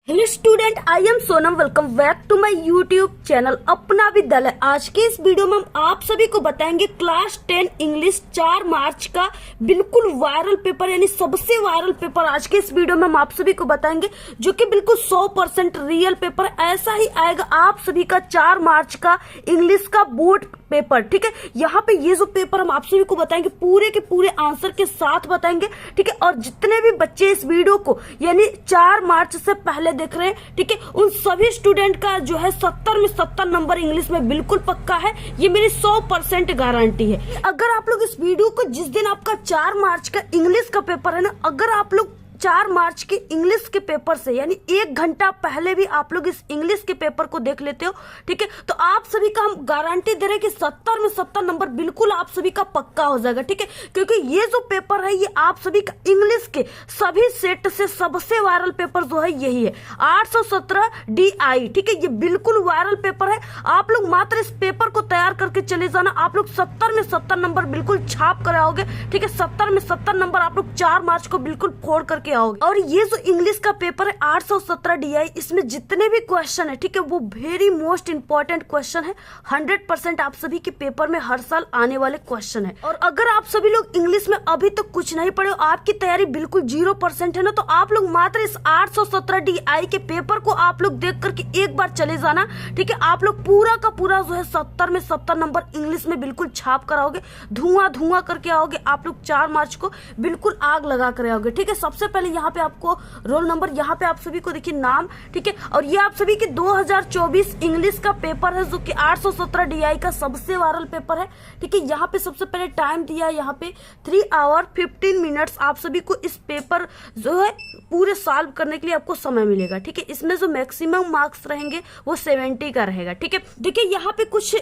Hello student, I am Sonam. Welcome back to my YouTube channel Apna Vidyalaya. आज के इस video में हम आप सभी को बताएंगे क्लास 10 इंग्लिश 4 मार्च का बिल्कुल वायरल पेपर, यानी सबसे वायरल पेपर आज के इस वीडियो में हम आप सभी को बताएंगे, जो कि बिल्कुल 100% रियल पेपर ऐसा ही आएगा आप सभी का 4 मार्च का इंग्लिश का बोर्ड पेपर। ठीक है, यहाँ पे ये जो पेपर हम आप सभी को बताएंगे पूरे के पूरे आंसर के साथ बताएंगे। ठीक है, और जितने भी बच्चे इस वीडियो को यानी 4 मार्च से पहले देख रहे हैं, ठीक है, उन सभी स्टूडेंट का जो है 70 में 70 नंबर इंग्लिश में बिल्कुल पक्का है। ये मेरी 100% गारंटी है। अगर आप लोग इस वीडियो को जिस दिन आपका 4 मार्च का इंग्लिश का पेपर है ना, अगर आप लोग 4 मार्च के इंग्लिश के पेपर से यानी 1 घंटा पहले भी आप लोग इस इंग्लिश के पेपर को देख लेते हो, ठीक है, तो आप सभी का हम गारंटी दे रहे हैं कि 70 में 70 नंबर बिल्कुल आप सभी का पक्का हो जाएगा। ठीक है, क्योंकि ये जो पेपर है ये आप सभी का इंग्लिश के सभी सेट से सबसे वायरल पेपर जो है यही है 817 DI। ठीक है, ये बिल्कुल वायरल पेपर है। आप लोग मात्र इस पेपर को तैयार करके चले जाना, आप लोग 70 में 70 नंबर बिल्कुल छाप कर आओगे। ठीक है, 70 में 70 नंबर आप लोग 4 मार्च को बिल्कुल फोड़ करके आओगे। और ये जो इंग्लिश का पेपर है 817 DI, इसमें जितने भी क्वेश्चन है, ठीक है, वो वेरी मोस्ट इंपॉर्टेंट क्वेश्चन है। 100% आप सभी के पेपर में हर साल आने वाले क्वेश्चन है। और अगर आप सभी लोग इंग्लिश में अभी तक कुछ नहीं पढ़े हो, आपकी तैयारी बिल्कुल 0% है ना, तो आप लोग मात्र इस 817 DI के पेपर को आप लोग देख करके एक बार चले जाना। ठीक है, आप लोग पूरा का पूरा जो है 70 में 70 नंबर इंग्लिश में बिल्कुल छाप कर आओगे, धुआं धुआं करके आओगे। आप लोग 4 मार्च को बिल्कुल आग लगा कर आओगे। ठीक है, सबसे पहले यहाँ पे आपको रोल नंबर, यहाँ पे आप सभी को देखिए नाम। ठीक है, और ये आप सभी के 2024 इंग्लिश का पेपर है, जो कि 817 DI का सबसे वायरल पेपर है। ठीक है, यहाँ पे सबसे पहले टाइम दिया है, यहाँ पे 3 आवर 15 मिनट्स आप सभी को इस पेपर जो है पूरे सॉल्व करने के लिए आपको समय मिलेगा। ठीक है, इसमें जो मैक्सिमम मार्क्स रहेंगे वो 70 का रहेगा। ठीक है, देखिए यहाँ पे कुछ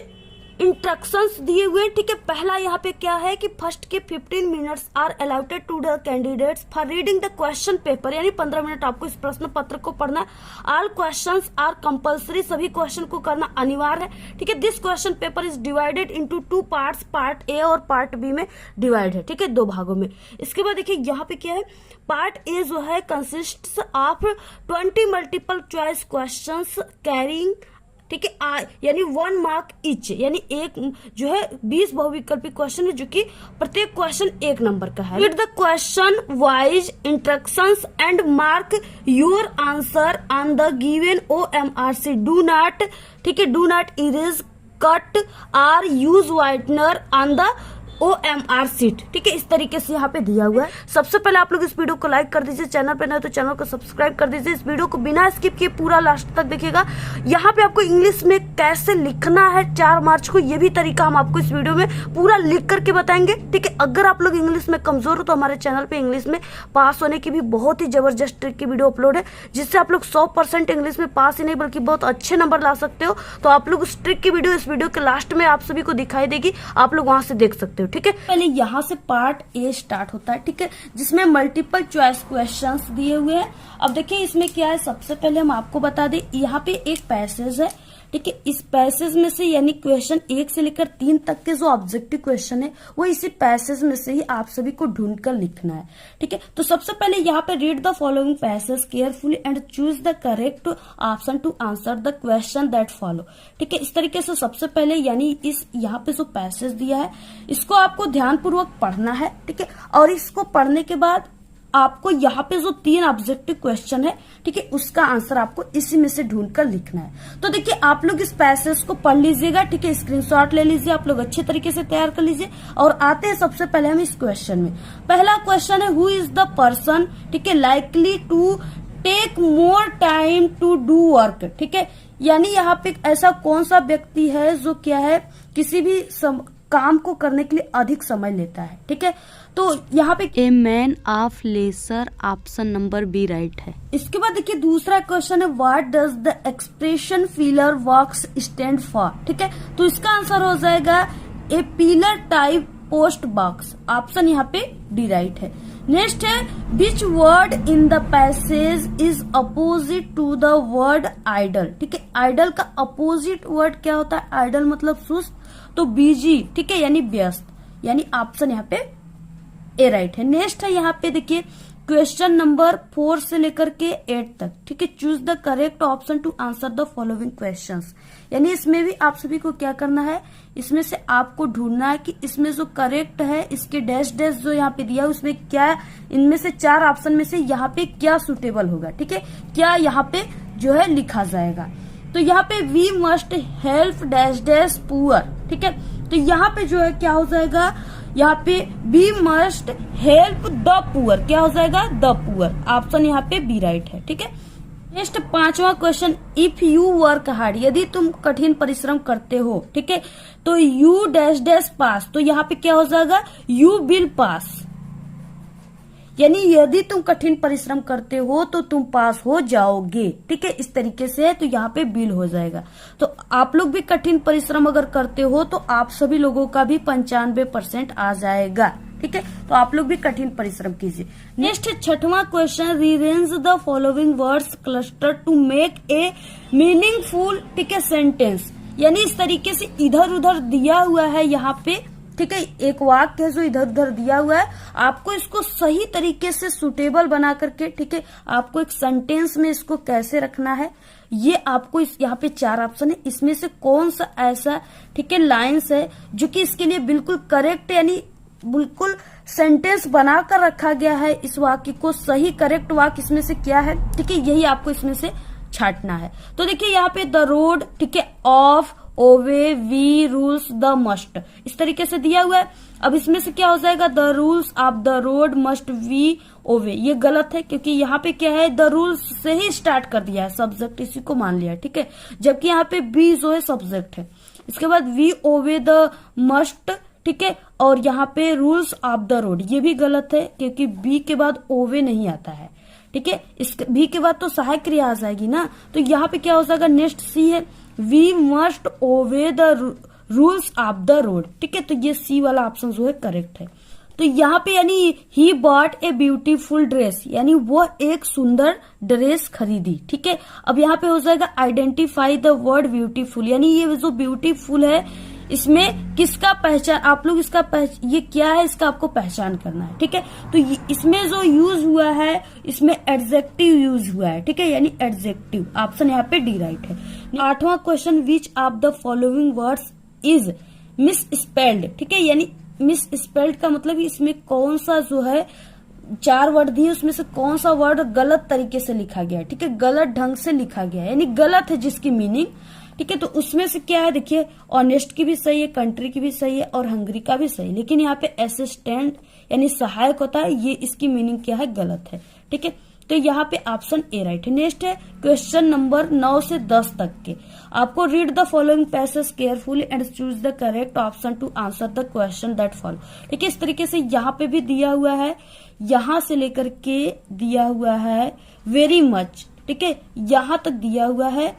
इंस्ट्रक्शंस दिए हुए। ठीक है, पहला यहाँ पे क्या है कि फर्स्ट के 15 minutes are allotted to the candidates for reading the question paper, यानी 15 मिनट आपको इस प्रश्न पत्र को पढ़ना है। ऑल क्वेश्चंस आर कंपल्सरी, सभी क्वेश्चन को करना अनिवार्य है। ठीक है, this question paper is divided into 2 parts, part A और पार्ट बी में डिवाइड है। ठीक है, 2 भागों में। इसके बाद देखिए यहाँ पे क्या है, पार्ट ए जो है consists of 20 multiple choice questions carrying, ठीक है, यानी 1 मार्क ईच, यानी एक जो है 20 बहुविकल्पी क्वेश्चन है, जो कि प्रत्येक क्वेश्चन 1 नंबर का है। Read the question wise instructions and mark your answer on the given OMRC। Do not, ठीक है, डू नॉट इरेज, कट और use whitener on the OMR sheet. ठीक है, इस तरीके से यहाँ पे दिया हुआ है। सबसे पहले आप लोग इस वीडियो को लाइक कर दीजिए, चैनल पे नए तो चैनल को सब्सक्राइब कर दीजिए। इस वीडियो को बिना स्किप किए पूरा लास्ट तक देखिएगा। यहाँ पे आपको इंग्लिश में कैसे लिखना है 4 मार्च को, ये भी तरीका हम आपको इस वीडियो में पूरा लिख करके बताएंगे। ठीक है, अगर आप लोग इंग्लिश में कमजोर हो तो हमारे चैनल पे इंग्लिश में पास होने की भी बहुत ही जबरदस्त ट्रिक की वीडियो अपलोड है, जिससे आप लोग 100% इंग्लिश में पास ही नहीं बल्कि बहुत अच्छे नंबर ला सकते हो। तो आप लोग उस ट्रिक की वीडियो इस वीडियो के लास्ट में आप सभी को दिखाई देगी, आप लोग वहां से देख सकते हो। ठीक है, पहले यहाँ से पार्ट ए स्टार्ट होता है। ठीक है, जिसमें मल्टीपल चॉइस क्वेश्चंस दिए हुए हैं। अब देखिए इसमें क्या है, सबसे पहले हम आपको बता दें, यहाँ पे एक पैसेज है। ठीक है, इस पैसेज में से यानी क्वेश्चन 1 से लेकर 3 तक के जो ऑब्जेक्टिव क्वेश्चन है वो इसी पैसेज में से ही आप सभी को ढूंढ कर लिखना है। ठीक है, तो सबसे पहले यहाँ पे read the following passage carefully and choose the correct option to answer the question that follow. ठीक है, इस तरीके से सबसे पहले यानी इस यहाँ पे जो पैसेज दिया है इसको आपको ध्यानपूर्वक पढ़ना है। ठीक है, और इसको पढ़ने के बाद आपको यहाँ पे जो 3 ऑब्जेक्टिव क्वेश्चन है, ठीक है, उसका आंसर आपको इसी में से ढूंढ कर लिखना है। तो देखिए आप लोग इस पैसेज को पढ़ लीजिएगा। ठीक है, स्क्रीनशॉट ले लीजिए, आप लोग अच्छे तरीके से तैयार कर लीजिए। और आते हैं सबसे पहले हम इस क्वेश्चन में। पहला क्वेश्चन है, हु इज द पर्सन, ठीक है, likely to take more time to do work. ठीक है, यानी यहाँ पे ऐसा कौन सा व्यक्ति है जो क्या है किसी भी काम को करने के लिए अधिक समय लेता है। ठीक है, तो यहाँ पे a man of letters, option number B right है। इसके बाद देखिए दूसरा क्वेश्चन है, what does the expression pillar box stand for. ठीक है, तो इसका आंसर हो जाएगा a pillar type post box, option यहाँ पे डी राइट है। नेक्स्ट है, which word in the passage is opposite to the word idle. ठीक है, आइडल का अपोजिट वर्ड क्या होता है, आइडल मतलब सुस्त, तो बिजी। ठीक है, यानी व्यस्त, यानी ऑप्शन यहाँ पे ए राइट है। नेक्स्ट है यहाँ पे देखिए क्वेश्चन नंबर 4 से लेकर के 8 तक, ठीक है। Choose the correct option to answer the following questions. यानी इसमें भी आप सभी को क्या करना है, इसमें से आपको ढूंढना है कि इसमें जो करेक्ट है, इसके डैश डैश जो यहाँ पे दिया है उसमें क्या, इनमें से 4 ऑप्शन में से यहाँ पे क्या सुटेबल होगा, ठीक है, क्या यहाँ पे जो है लिखा जाएगा। तो यहाँ पे we must help dash dash poor, ठीक है। तो यहाँ पे जो है क्या हो जाएगा, यहाँ पे we must help the poor, क्या हो जाएगा, द पुअर। ऑप्शन यहाँ पे बी राइट है, ठीक है। नेक्स्ट 5वां question, if you work hard, यदि तुम कठिन परिश्रम करते हो, ठीक है, तो यू डैश डैश पास, तो यहाँ पे क्या हो जाएगा, यू विल पास। यानी यदि तुम कठिन परिश्रम करते हो तो तुम पास हो जाओगे, ठीक है, इस तरीके से। तो यहाँ पे बिल हो जाएगा। तो आप लोग भी कठिन परिश्रम अगर करते हो तो आप सभी लोगों का भी 95% आ जाएगा, ठीक है। तो आप लोग भी कठिन परिश्रम कीजिए। नेक्स्ट 6वां question, rearrange the following words cluster to make a meaningful, ठीक है, सेंटेंस। यानी इस तरीके से इधर उधर दिया हुआ है यहाँ पे, ठीक है, एक वाक्य है जो इधर उधर दिया हुआ है, आपको इसको सही तरीके से सुटेबल बना करके, ठीक है, आपको एक सेंटेंस में इसको कैसे रखना है, ये आपको यहाँ पे 4 ऑप्शन है, इसमें से कौन सा ऐसा, ठीक है, लाइन्स है जो कि इसके लिए बिल्कुल करेक्ट, यानी बिल्कुल सेंटेंस बनाकर रखा गया है। इस वाक्य को सही करेक्ट वाक्य इसमें से क्या है, ठीक है, यही आपको इसमें से छांटना है। तो देखिए यहाँ पे द रोड, ठीक है, of, obey, we, rules, the must, इस तरीके से दिया हुआ है। अब इसमें से क्या हो जाएगा, the rules of the road must we obey, ये गलत है क्योंकि यहाँ पे क्या है, द रूल्स से ही स्टार्ट कर दिया है, सब्जेक्ट इसी को मान लिया, ठीक है, जबकि यहाँ पे बी जो है सब्जेक्ट है। इसके बाद वी ओवे द मस्ट, ठीक है, और यहाँ पे रूल्स ऑफ द रोड, ये भी गलत है क्योंकि बी के बाद ओवे नहीं आता है, ठीक है, इस बी के बाद तो सहायक क्रिया आ जाएगी ना। तो यहाँ पे क्या हो जाएगा, नेक्स्ट सी है, we must obey the rules of the road, ठीक है। तो ये सी वाला ऑप्शन जो है करेक्ट है। तो यहाँ पे यानी he bought a beautiful dress, यानी वो एक सुंदर ड्रेस खरीदी, ठीक है। अब यहाँ पे हो जाएगा आइडेंटिफाई द वर्ड ब्यूटीफुल, यानी ये जो ब्यूटीफुल है इसमें किसका पहचान, आप लोग इसका ये क्या है, इसका आपको पहचान करना है, ठीक है। तो इसमें जो यूज हुआ है, इसमें एडजेक्टिव यूज हुआ है, ठीक है, यानी एडजेक्टिव। ऑप्शन यहाँ पे डी राइट है। 8वां question, which of the following words is misspelled, ठीक है, यानी मिस स्पेल्ड का मतलब इसमें कौन सा जो है 4 वर्ड दिए, उसमें से कौन सा वर्ड गलत तरीके से लिखा गया है, ठीक है, गलत ढंग से लिखा गया है, यानी गलत है जिसकी मीनिंग, ठीक है। तो उसमें से क्या है, देखिए ऑनेस्ट की भी सही है, कंट्री की भी सही है और हंगरी का भी सही है, लेकिन यहाँ पे असिस्टेंट यानी सहायक होता है, ये इसकी मीनिंग क्या है, गलत है, ठीक है। तो यहाँ पे ऑप्शन ए राइट है। नेक्स्ट है क्वेश्चन नंबर 9 से 10 तक के, आपको read the following passage carefully and choose the correct option to answer the question that follow, ठीक है। इस तरीके से यहाँ पे भी दिया हुआ है, यहाँ से लेकर के दिया हुआ है वेरी मच, ठीक है, यहाँ तक दिया हुआ है,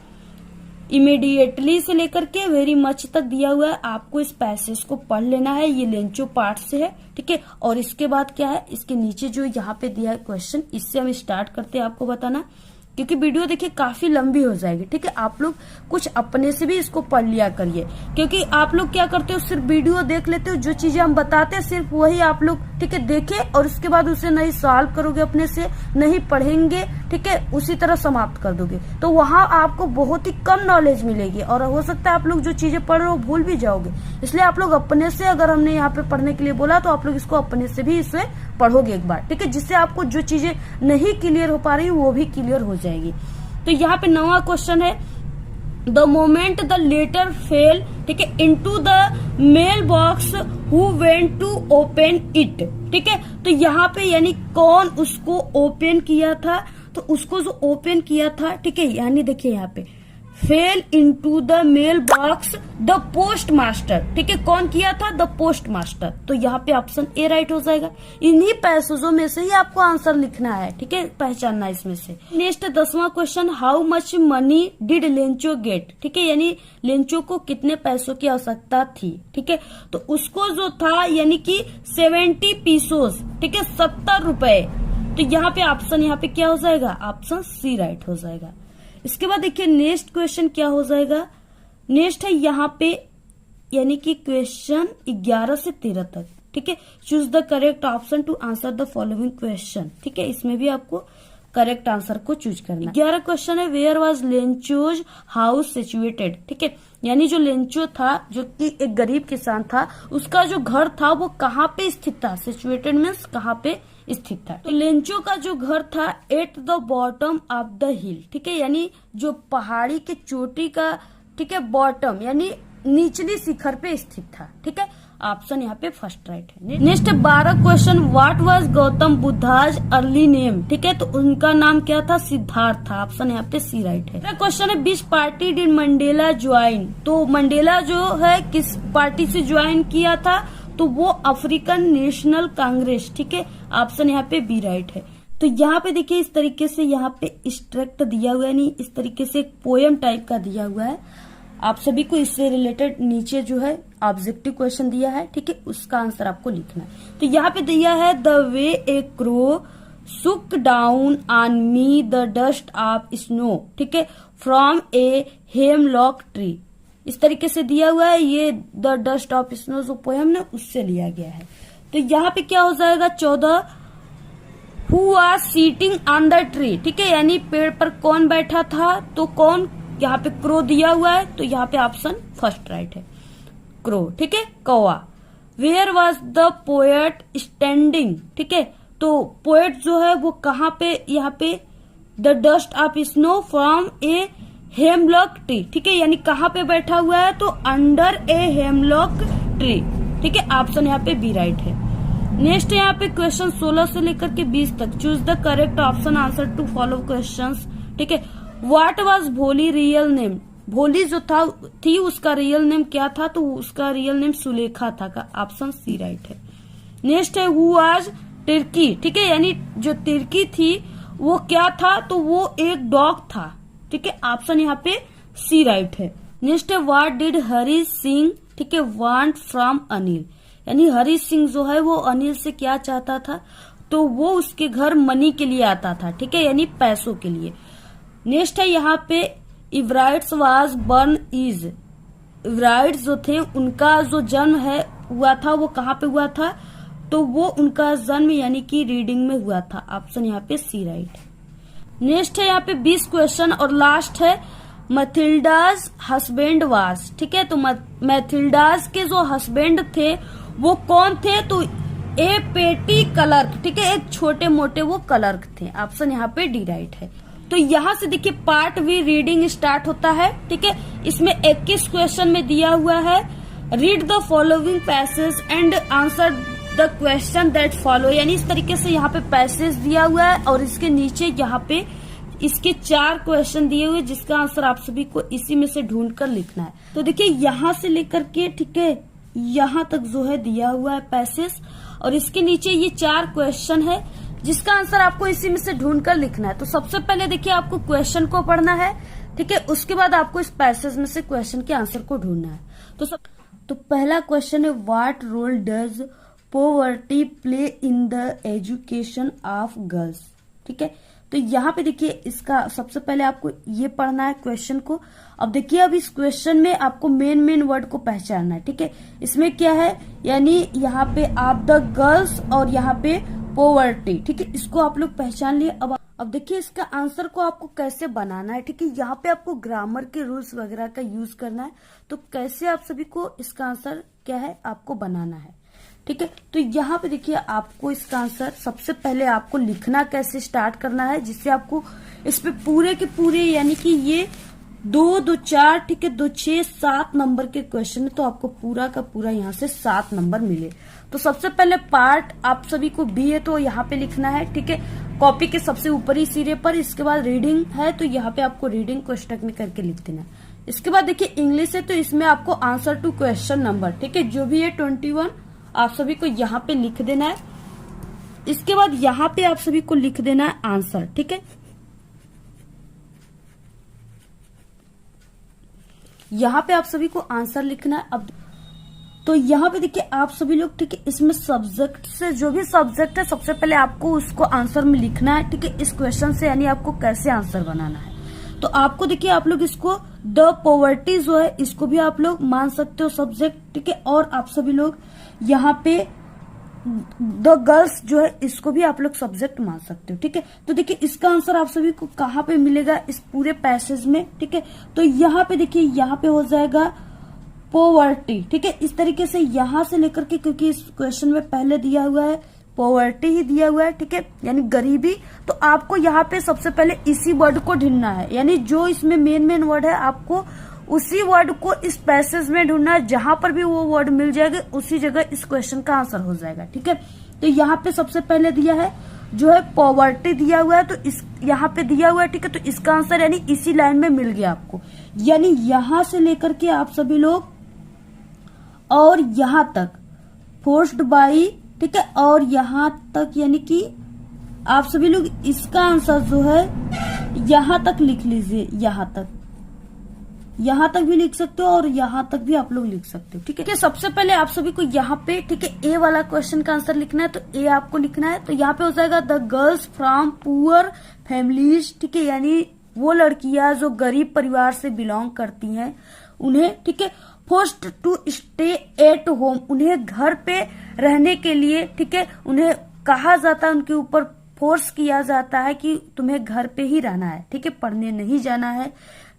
इमीडिएटली से लेकर के वेरी मच तक दिया हुआ है। आपको इस पैसेज को पढ़ लेना है, ये लेंचो पार्ट से है, ठीक है। और इसके बाद क्या है, इसके नीचे जो यहाँ पे दिया है क्वेश्चन, इससे हम स्टार्ट करते हैं आपको बताना, क्योंकि वीडियो देखिए काफी लंबी हो जाएगी, ठीक है। आप लोग कुछ अपने से भी इसको पढ़ लिया करिए, क्योंकि आप लोग क्या करते हो, सिर्फ वीडियो देख लेते हो, जो चीजें हम बताते हैं सिर्फ वही आप लोग, ठीक है, देखे और उसके बाद उसे नहीं सॉल्व करोगे अपने से, नहीं पढ़ेंगे, ठीक है, उसी तरह समाप्त कर दोगे, तो वहां आपको बहुत ही कम नॉलेज मिलेगी और हो सकता है आप लोग जो चीजें पढ़ रहे हो भूल भी जाओगे। इसलिए आप लोग अपने से, अगर हमने यहाँ पे पढ़ने के लिए बोला तो आप लोग इसको अपने से भी इसे पढ़ोगे एक बार, ठीक है, जिससे आपको जो चीजें नहीं क्लियर हो पा रही वो भी क्लियर हो जाएगी। तो यहाँ पे 9वां क्वेश्चन है, the moment the letter fell, ठीक है, into the mail box who went to open it, ठीक है। तो यहाँ पे यानी कौन उसको ओपन किया था, तो उसको जो ओपन किया था, ठीक है, यानी देखिए यहाँ पे fell into the mail box the post master, ठीक है, कौन किया था, द पोस्ट मास्टर। तो यहाँ पे ऑप्शन ए राइट हो जाएगा। इन्हीं पैसेजों में से ही आपको आंसर लिखना है, ठीक है, पहचानना इसमें से। नेक्स्ट 10वां question, how much money did Lencho get, ठीक है, यानी लेंचो को कितने पैसों की आवश्यकता थी, ठीक है। तो उसको जो था यानी कि 70 पीसोस, ठीक है, 70 रुपए। तो यहाँ पे ऑप्शन यहाँ पे क्या हो जाएगा, ऑप्शन सी राइट हो जाएगा। इसके बाद देखिए नेक्स्ट क्वेश्चन क्या हो जाएगा, नेक्स्ट है यहाँ पे यानी कि क्वेश्चन 11 से 13 तक, ठीक है। Choose the correct option to answer the following question, ठीक है। इसमें भी आपको करेक्ट आंसर को चूज करना। 11 क्वेश्चन है, where was Lencho's house situated, ठीक है। यानी जो लेंचो था, जो कि एक गरीब किसान था, उसका जो घर था वो कहाँ पे स्थित था। सिचुएटेड मीन्स कहाँ पे स्थित था। तो लेंचो का जो घर था at the bottom of the हिल, ठीक है। यानी जो पहाड़ी के चोटी का, ठीक है, बॉटम यानी निचली शिखर पे स्थित था, ठीक है। ऑप्शन यहाँ पे फर्स्ट राइट है। Next 12 question, what was Gautam Buddha's early name, ठीक है। तो उनका नाम क्या था, सिद्धार्थ था। ऑप्शन यहाँ पे सी राइट है। क्वेश्चन है, बीच पार्टी डिड मंडेला ज्वाइन, तो मंडेला जो है किस पार्टी से ज्वाइन किया था, तो वो अफ्रीकन नेशनल कांग्रेस, ठीक है। ऑप्शन यहाँ पे बी राइट है। तो यहाँ पे देखिए इस तरीके से यहाँ पे एक्सट्रैक्ट दिया हुआ है, नहीं इस तरीके से एक पोएम टाइप का दिया हुआ है। आप सभी को इससे रिलेटेड नीचे जो है ऑब्जेक्टिव क्वेश्चन दिया है, ठीक है, उसका आंसर आपको लिखना है। तो यहाँ पे दिया है, द वे ए क्रो सुक down on me the dust of snow, ठीक है, फ्रॉम ए हेमलॉक ट्री। इस तरीके से दिया हुआ है। ये द डस्ट ऑफ स्नो जो पोएम ना उससे लिया गया है। तो यहाँ पे क्या हो जाएगा, 14 who are sitting on the tree, ठीक है। यानी पेड़ पर कौन बैठा था, तो कौन, यहाँ पे क्रो दिया हुआ है, तो यहाँ पे ऑप्शन फर्स्ट राइट है, क्रो, ठीक है, कौवा। Where was the poet standing, ठीक है। तो पोएट जो है वो कहाँ पे, यहाँ पे the dust of snow from a hemlock tree, ठीक है। यानी कहाँ पे बैठा हुआ है, तो अंडर ए हेमलॉक ट्री, ठीक है। ऑप्शन यहाँ पे बी राइट है। नेक्स्ट यहाँ पे क्वेश्चन 16 से लेकर के 20 तक, choose the correct option answer to follow questions, ठीक है। What was Bholi real name, Bholi जो था थी उसका रियल नेम क्या था, तो उसका रियल नेम सुलेखा था, का ऑप्शन सी राइट है। नेक्स्ट है, हु वाज तिर्की, ठीक है। यानी जो तिर्की थी वो क्या था, तो वो एक डॉग था, ठीक है। ऑप्शन यहाँ पे सी राइट है। नेक्स्ट है, व्हाट डिड हरी सिंह, ठीक है, वांट फ्रॉम अनिल, यानी हरी सिंह जो है वो अनिल से क्या चाहता था, तो वो उसके घर मनी के लिए आता था, ठीक है, यानी पैसों के लिए। नेक्स्ट है यहाँ पे, इवराइट्स वाज बर्न इज, इवराइट्स जो थे उनका जो जन्म है हुआ था वो कहाँ पे हुआ था, तो वो उनका जन्म यानी कि रीडिंग में हुआ था। ऑप्शन यहाँ पे सी राइट। नेक्स्ट है यहाँ पे 20 क्वेश्चन और लास्ट है, मैथिल्डाज हस्बैंड वाज, ठीक है। तो मैथिल्डाज के जो हस्बैंड थे वो कौन थे, तो ए पेटी क्लर्क, ठीक है, एक छोटे मोटे वो क्लर्क थे। ऑप्शन यहाँ पे डी राइट है। तो यहाँ से देखिए पार्ट वी रीडिंग स्टार्ट होता है, ठीक है। इसमें 21 क्वेश्चन में दिया हुआ है, read the following passage and answer the question that follow, यानी इस तरीके से यहाँ पे पैसेज दिया हुआ है और इसके नीचे यहाँ पे इसके 4 क्वेश्चन दिए हुए जिसका आंसर आप सभी को इसी में से ढूंढ कर लिखना है। तो देखिए यहाँ से लेकर के, ठीक है, यहाँ तक जो है दिया हुआ है पैसेज और इसके नीचे ये 4 क्वेश्चन है जिसका आंसर आपको इसी में से ढूंढ कर लिखना है। तो सबसे पहले देखिए आपको क्वेश्चन को पढ़ना है, ठीक है, उसके बाद आपको इस पैसेज में से क्वेश्चन के आंसर को ढूंढना है। तो पहला क्वेश्चन है, what role does poverty play in the education of girls, ठीक है। तो यहाँ पे देखिए इसका सबसे पहले आपको ये पढ़ना है क्वेश्चन को। अब देखिए अब इस क्वेश्चन में आपको मेन वर्ड को पहचानना है, ठीक है। इसमें क्या है, यानी यहाँ पे आप द गर्ल्स और यहाँ पे पॉवर्टी, ठीक है, इसको आप लोग पहचान लिए। अब देखिए इसका आंसर को आपको कैसे बनाना है, ठीक है। यहाँ पे आपको ग्रामर के रूल्स वगैरह का यूज करना है। तो कैसे आप सभी को इसका आंसर क्या है आपको बनाना है, ठीक है। तो यहाँ पे देखिए आपको इसका आंसर सबसे पहले आपको लिखना कैसे स्टार्ट करना है, जिससे आपको इस पे पूरे के पूरे यानी कि ये 2, 2, 4, ठीक है, 2, 6, 7 नंबर के क्वेश्चन है, तो आपको पूरा का पूरा यहाँ से 7 नंबर मिले। तो सबसे पहले पार्ट आप सभी को बी है तो यहाँ पे लिखना है, ठीक है, कॉपी के सबसे ऊपरी सिरे पर। इसके बाद रीडिंग है तो यहाँ पे आपको रीडिंग कोष्टक में करके लिख देना है। इसके बाद देखिए इंग्लिश है तो इसमें आपको आंसर टू क्वेश्चन नंबर, ठीक है, जो भी है 21 आप सभी को यहाँ पे लिख देना है। इसके बाद यहाँ पे आप सभी को लिख देना है आंसर, ठीक है। यहाँ पे आप सभी को आंसर लिखना है। अब तो यहाँ पे देखिए आप सभी लोग, ठीक है, इसमें सब्जेक्ट से जो भी सब्जेक्ट है सबसे पहले आपको उसको आंसर में लिखना है, ठीक है, इस क्वेश्चन से, यानी आपको कैसे आंसर बनाना है। तो आपको देखिए आप लोग इसको द पॉवर्टी जो है इसको भी आप लोग मान सकते हो सब्जेक्ट, ठीक है। और आप सभी लोग यहाँ पे द गर्ल्स जो है इसको भी आप लोग सब्जेक्ट मान सकते हो। ठीक है, तो देखिए इसका आंसर आप सभी को कहाँ पे मिलेगा इस पूरे पैसेज में। ठीक है, तो यहाँ पे देखिए यहाँ पे हो जाएगा पॉवर्टी। ठीक है, इस तरीके से यहां से लेकर के, क्योंकि इस क्वेश्चन में पहले दिया हुआ है पॉवर्टी ही दिया हुआ है। ठीक है, यानी गरीबी, तो आपको यहाँ पे सबसे पहले इसी वर्ड को ढूंढना है, यानी जो इसमें मेन वर्ड है आपको उसी वर्ड को इस पैसेज में ढूंढना है। जहां पर भी वो वर्ड मिल जाएगा उसी जगह इस क्वेश्चन का आंसर हो जाएगा। ठीक है, तो यहाँ पे सबसे पहले दिया है जो है पॉवर्टी दिया हुआ है, तो इस यहाँ पे दिया हुआ है। ठीक है, तो इसका आंसर यानी इसी लाइन में मिल गया आपको, यानी यहां से लेकर के आप सभी लोग और यहां तक फोर्स्ड बाई। ठीक है, और यहां तक यानी कि आप सभी लोग इसका आंसर जो है यहां तक लिख लीजिए, यहां तक भी लिख सकते हो और यहां तक भी आप लोग लिख सकते हो। ठीक है, सबसे पहले आप सभी को यहाँ पे ठीक है ए वाला क्वेश्चन का आंसर लिखना है, तो ए आपको लिखना है। तो यहाँ पे हो जाएगा the girls from poor families. ठीक है, यानी वो लड़कियां जो गरीब परिवार से बिलोंग करती हैं उन्हें, ठीक है, forced to stay at home, उन्हें घर पे रहने के लिए, ठीक है, उन्हें कहा जाता है, उनके ऊपर फोर्स किया जाता है कि तुम्हें घर पे ही रहना है। ठीक है, पढ़ने नहीं जाना है।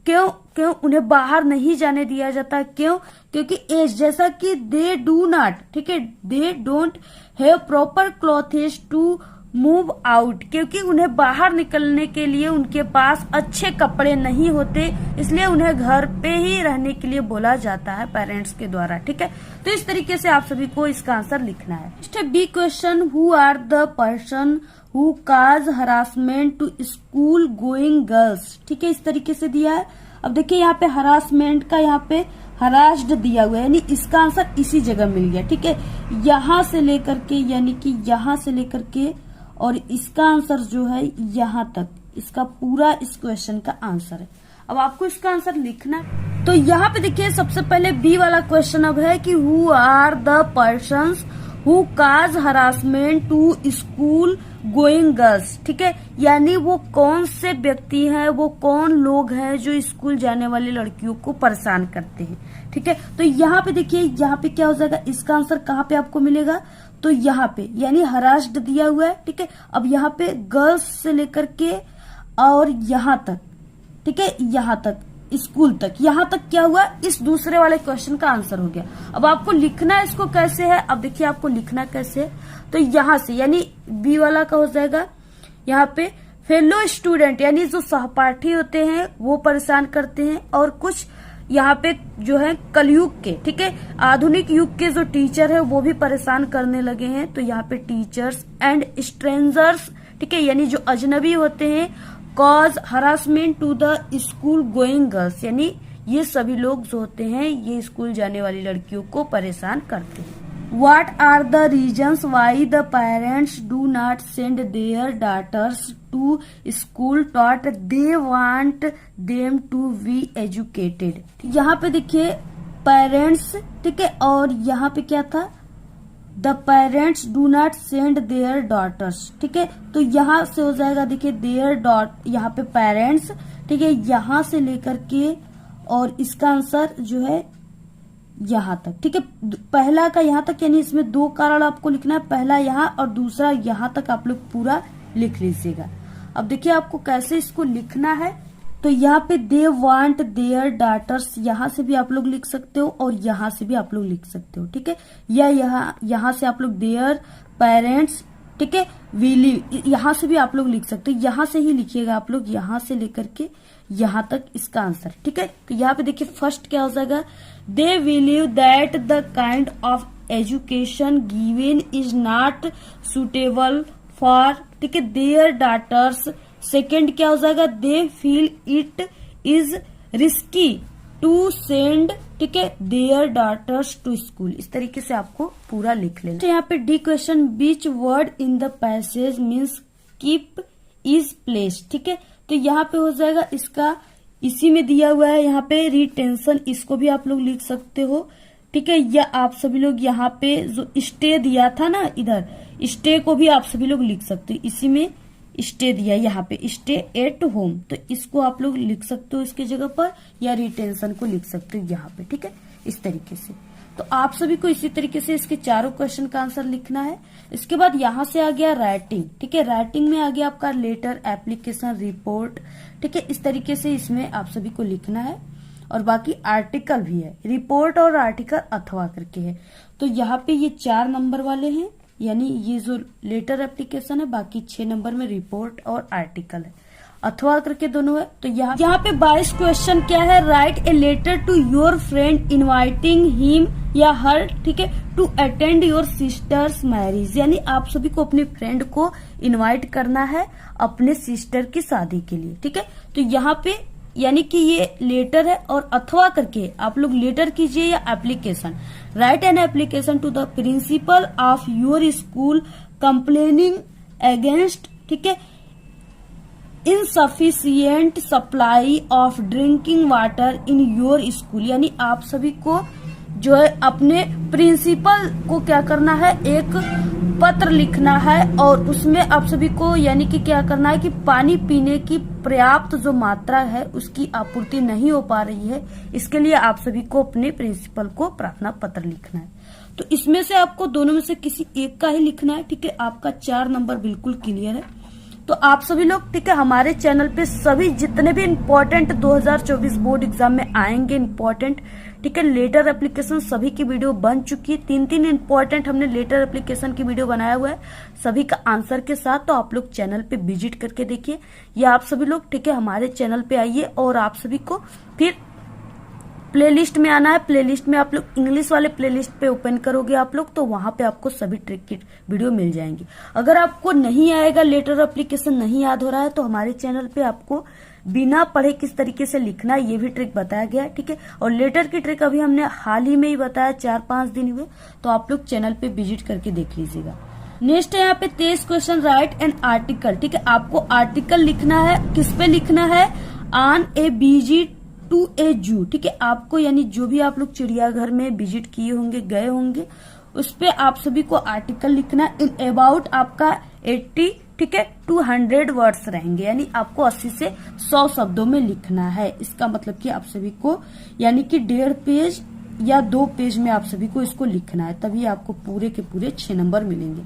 क्यों उन्हें बाहर नहीं जाने दिया जाता? क्यों? क्योंकि एज, जैसा कि दे डू नॉट, ठीक है, they don't have proper clothes to move out, क्योंकि उन्हें बाहर निकलने के लिए उनके पास अच्छे कपड़े नहीं होते, इसलिए उन्हें घर पे ही रहने के लिए बोला जाता है पेरेंट्स के द्वारा। ठीक है, तो इस तरीके से आप सभी को इसका आंसर लिखना है। Next B question, who are the person who cause harassment to school going girls. ठीक है, इस तरीके से दिया है। अब देखिए यहाँ पे हरासमेंट का, यहाँ पे हरास्ड दिया हुआ है, यानी इसका आंसर इसी जगह मिल गया। ठीक है, यहां से लेकर के, यानी कि यहां से लेकर के और इसका आंसर जो है यहां तक, इसका पूरा इस क्वेश्चन का आंसर है। अब आपको इसका आंसर लिखना है। तो यहाँ पे देखिए सबसे पहले बी वाला क्वेश्चन अब है कि who are the persons who cause harassment to school going girls. ठीक है, यानी वो कौन से व्यक्ति हैं, वो कौन लोग हैं जो स्कूल जाने वाली लड़कियों को परेशान करते हैं। ठीक है, तो यहाँ पे देखिए, यहाँ पे क्या हो जाएगा, इसका आंसर कहाँ पे आपको मिलेगा, तो यहाँ पे, यानी हरास्ड दिया हुआ है। ठीक है, अब यहाँ पे गर्ल्स से लेकर के और यहाँ तक, ठीक है, यहाँ तक स्कूल तक, यहाँ तक क्या हुआ, इस दूसरे वाले क्वेश्चन का आंसर हो गया। अब आपको लिखना इसको कैसे है, अब देखिए आपको लिखना कैसे है, तो यहाँ से, यानी बी वाला का हो जाएगा यहाँ पे फेलो स्टूडेंट, यानी जो सहपाठी होते हैं वो परेशान करते हैं, और कुछ यहाँ पे जो है कलयुग के, ठीक है, आधुनिक युग के जो टीचर है वो भी परेशान करने लगे हैं। तो यहाँ पे टीचर्स एंड स्ट्रेंजर्स, ठीक है, यानी जो अजनबी होते हैं, cause harassment to the school going girls, यानी ये सभी लोग जो होते हैं ये स्कूल जाने वाली लड़कियों को परेशान करते हैं। What are the reasons why the parents do not send their daughters to school taught they want them to be educated? यहाँ पे देखिए पेरेंट्स, ठीक है, और यहाँ पे क्या था, the parents do not send their daughters. ठीक है, तो यहाँ से हो जाएगा, देखिए देयर डॉट, यहाँ पे पेरेंट्स, ठीक है, यहाँ से लेकर के और इसका आंसर जो है यहाँ तक। ठीक है, पहला का यहाँ तक, यानी इसमें दो कारण आपको लिखना है, पहला यहाँ और दूसरा यहाँ तक आप लोग पूरा लिख लीजिएगा। अब देखिए आपको कैसे इसको लिखना है, तो यहाँ पे दे वांट देयर डाटर्स, यहाँ से भी आप लोग लिख सकते हो और यहाँ से भी आप लोग लिख सकते हो। ठीक है, या यहाँ से आप लोग देयर पेरेंट्स, ठीक है, विल, यहाँ से भी आप लोग लिख सकते हो, यहाँ से ही लिखिएगा आप लोग, यहाँ से लेकर के यहाँ तक इसका आंसर। ठीक है, तो यहाँ पे देखिए फर्स्ट क्या हो जाएगा, they believe that the kind of education given is not suitable for, ठीक है, देयर डाटर्स। सेकेंड क्या हो जाएगा, they feel it is risky to send, ठीक है, देयर डाटर्स टू स्कूल। इस तरीके से आपको पूरा लिख लेना। तो यहाँ पे D question, beach word in the passage means keep is place. ठीक है, तो यहाँ पे हो जाएगा इसका, इसी में दिया हुआ है यहाँ पे रिटेंशन, इसको भी आप लोग लिख सकते हो। ठीक है, या आप सभी लोग यहाँ पे जो स्टे दिया था ना, इधर स्टे को भी आप सभी लोग लिख सकते हो, इसी में स्टे दिया यहाँ पे, स्टे एट होम, तो इसको आप लोग लिख सकते हो इसके जगह पर, या रिटेंशन को लिख सकते हो यहाँ पे। ठीक है, इस तरीके से। तो आप सभी को इसी तरीके से इसके चारों क्वेश्चन का आंसर लिखना है। इसके बाद यहाँ से आ गया राइटिंग, ठीक है। राइटिंग में आ गया आपका लेटर, एप्लीकेशन, रिपोर्ट, ठीक है। इस तरीके से इसमें आप सभी को लिखना है। और बाकी आर्टिकल भी है, रिपोर्ट और आर्टिकल अथवा करके है। तो यहाँ पे ये 4 नंबर वाले हैं, यानी ये जो लेटर, एप्लीकेशन है, बाकी 6 नंबर में रिपोर्ट और आर्टिकल है, अथवा करके दोनों है। तो यहाँ पे 22 क्वेश्चन क्या है, write a letter to your friend inviting him या हर, ठीक है, to attend your sister's marriage, यानी आप सभी को अपने फ्रेंड को इनवाइट करना है अपने सिस्टर की शादी के लिए, ठीक है। तो यहाँ पे यानी कि ये लेटर है और अथवा करके आप लोग लेटर कीजिए या application. Write an application to the principal of your school complaining against, ठीक है, insufficient supply of drinking water in your school, यानी आप सभी को जो है अपने प्रिंसिपल को क्या करना है, एक पत्र लिखना है और उसमें आप सभी को यानी कि क्या करना है कि पानी पीने की पर्याप्त जो मात्रा है उसकी आपूर्ति नहीं हो पा रही है, इसके लिए आप सभी को अपने प्रिंसिपल को प्रार्थना पत्र लिखना है। तो इसमें से आपको दोनों में से किसी एक का ही लिखना है, ठीक है। आपका 4 नंबर बिल्कुल क्लियर है। तो आप सभी लोग, ठीक है, हमारे चैनल पे सभी जितने भी इम्पोर्टेंट 2024 बोर्ड एग्जाम में आएंगे इम्पोर्टेंट, ठीक है, लेटर एप्लीकेशन सभी की वीडियो बन चुकी है। 3 इम्पोर्टेंट हमने लेटर एप्लीकेशन की वीडियो बनाया हुआ है सभी का आंसर के साथ। तो आप लोग चैनल पे विजिट करके देखिए, या आप सभी लोग, ठीक है, हमारे चैनल पे आइए और आप सभी को फिर प्लेलिस्ट में आना है। प्लेलिस्ट में आप लोग इंग्लिश वाले प्लेलिस्ट पे ओपन करोगे आप लोग, तो वहां पे आपको सभी ट्रिक की वीडियो मिल जाएंगी। अगर आपको नहीं आएगा, लेटर एप्लीकेशन नहीं याद हो रहा है, तो हमारे चैनल पे आपको बिना पढ़े किस तरीके से लिखना है ये भी ट्रिक बताया गया है, ठीक है। और लेटर की ट्रिक अभी हमने हाल ही में ही बताया, 4-5 दिन हुए, तो आप लोग चैनल पे विजिट करके देख लीजिएगा। नेक्स्ट है यहाँ पे 23 क्वेश्चन, राइट एन आर्टिकल, ठीक है। आपको आर्टिकल लिखना है, किस पे लिखना है, ऑन ए विजिट टू ए जू, ठीक है। आपको यानी जो भी आप लोग चिड़ियाघर में विजिट किए होंगे, गए होंगे, उस पे आप सभी को आर्टिकल लिखना है। इन अबाउट आपका 80, ठीक है, 200 वर्ड्स रहेंगे, यानी आपको 80 से 100 शब्दों में लिखना है। इसका मतलब कि आप सभी को यानी कि 1.5 पेज या 2 पेज में आप सभी को इसको लिखना है, तभी आपको पूरे के पूरे 6 नंबर मिलेंगे।